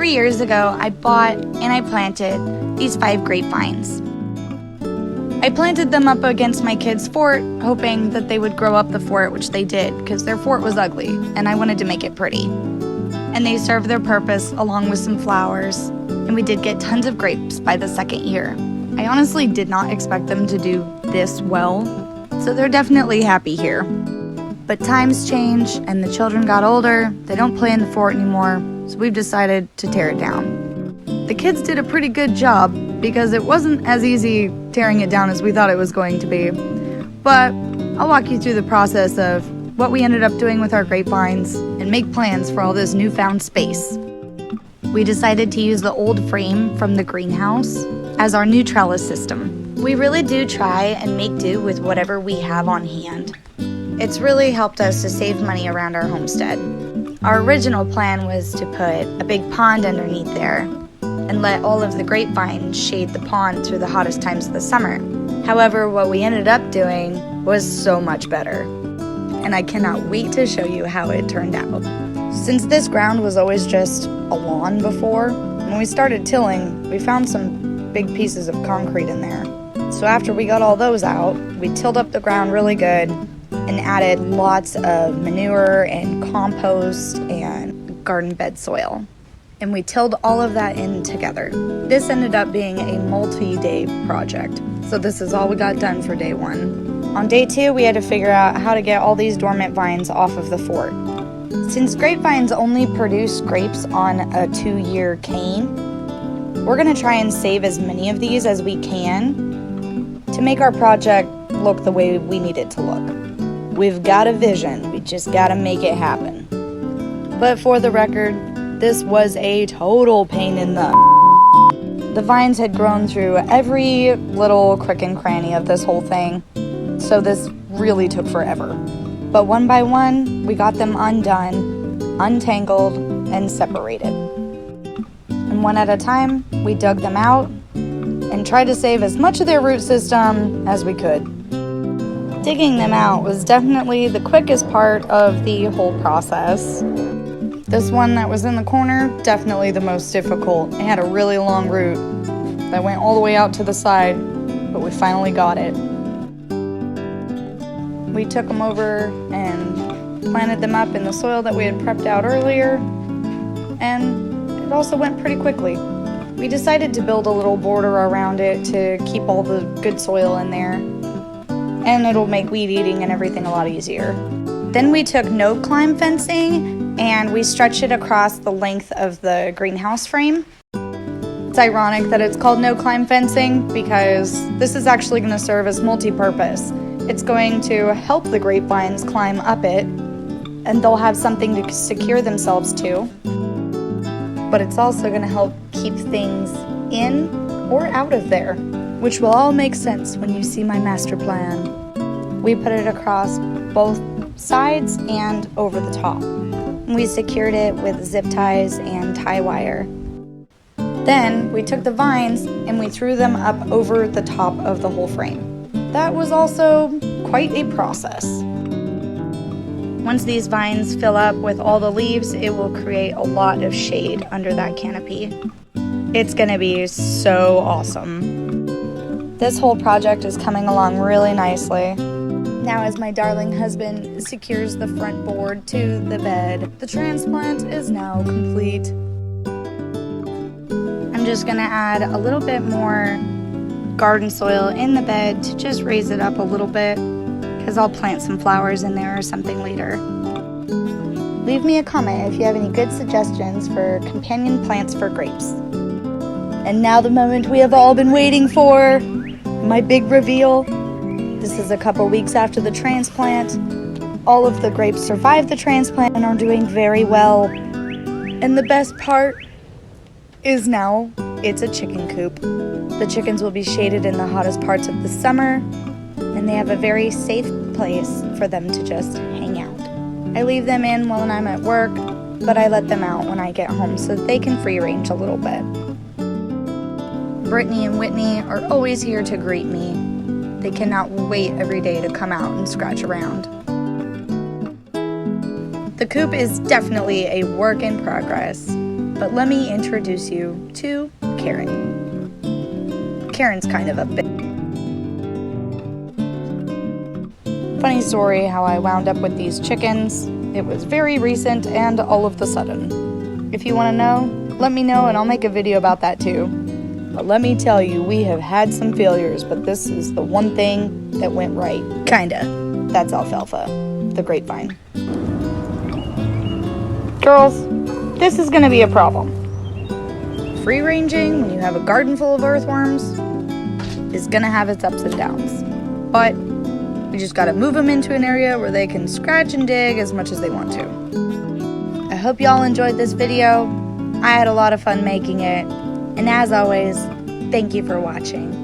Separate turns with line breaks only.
3 years ago, I bought and I planted these 5 grapevines. I planted them up against my kids' fort, hoping that they would grow up the fort, which they did, because their fort was ugly, and I wanted to make it pretty. And they served their purpose along with some flowers, and we did get tons of grapes by the 2nd year. I honestly did not expect them to do this well, so they're definitely happy here. But times change, and the children got older, they don't play in the fort anymore, so we've decided to tear it down. The kids did a pretty good job, because it wasn't as easy tearing it down as we thought it was going to be. But I'll walk you through the process of what we ended up doing with our grapevines and make plans for all this newfound space. We decided to use the old frame from the greenhouse as our new trellis system. We really do try and make do with whatever we have on hand. It's really helped us to save money around our homestead. Our original plan was to put a big pond underneath there and let all of the grapevines shade the pond through the hottest times of the summer. However, what we ended up doing was so much better, and I cannot wait to show you how it turned out. Since this ground was always just a lawn before, when we started tilling, we found some big pieces of concrete in there. So after we got all those out, we tilled up the ground really good and added lots of manure and compost and garden bed soil. And we tilled all of that in together. This ended up being a multi-day project, so this is all we got done for day 1. On day 2, we had to figure out how to get all these dormant vines off of the fort. Since grapevines only produce grapes on a 2-year cane, we're going to try and save as many of these as we can to make our project look the way we need it to look. We've got a vision, we just got to make it happen. But for the record, this was a total pain in the vines had grown through every little crick and cranny of this whole thing, so this really took forever. But one by one, we got them undone, untangled, and separated. And one at a time, we dug them out and tried to save as much of their root system as we could. Digging them out was definitely the quickest part of the whole process. This one that was in the corner, definitely the most difficult. It had a really long root that went all the way out to the side, but we finally got it. We took them over and planted them up in the soil that we had prepped out earlier, and it also went pretty quickly. We decided to build a little border around it to keep all the good soil in there, and it'll make weed eating and everything a lot easier. Then we took no-climb fencing and we stretched it across the length of the greenhouse frame. It's ironic that it's called no-climb fencing because this is actually going to serve as multi-purpose. It's going to help the grapevines climb up it, and they'll have something to secure themselves to. But it's also going to help keep things in or out of there, which will all make sense when you see my master plan. We put it across both sides and over the top. We secured it with zip ties and tie wire. Then we took the vines and we threw them up over the top of the whole frame. That was also quite a process. Once these vines fill up with all the leaves, it will create a lot of shade under that canopy. It's gonna be so awesome. This whole project is coming along really nicely. Now as my darling husband secures the front board to the bed, the transplant is now complete. I'm just gonna add a little bit more garden soil in the bed to just raise it up a little bit, because I'll plant some flowers in there or something later. Leave me a comment if you have any good suggestions for companion plants for grapes. And now the moment we have all been waiting for, my big reveal. This is a couple weeks after the transplant. All of the grapes survived the transplant and are doing very well. And the best part is now it's a chicken coop. The chickens will be shaded in the hottest parts of the summer, and they have a very safe place for them to just hang out. I leave them in when I'm at work, but I let them out when I get home so that they can free range a little bit. Brittany and Whitney are always here to greet me. They cannot wait every day to come out and scratch around. The coop is definitely a work in progress. But let me introduce you to Karen. Karen's kind of a bit. Funny story how I wound up with these chickens. It was very recent and all of the sudden. If you want to know, let me know and I'll make a video about that too. But let me tell you, we have had some failures, but this is the one thing that went right. Kinda. That's alfalfa, the grapevine. Girls, this is gonna be a problem. Free ranging when you have a garden full of earthworms is gonna have its ups and downs. But we just gotta move them into an area where they can scratch and dig as much as they want to. I hope y'all enjoyed this video. I had a lot of fun making it. And as always, thank you for watching.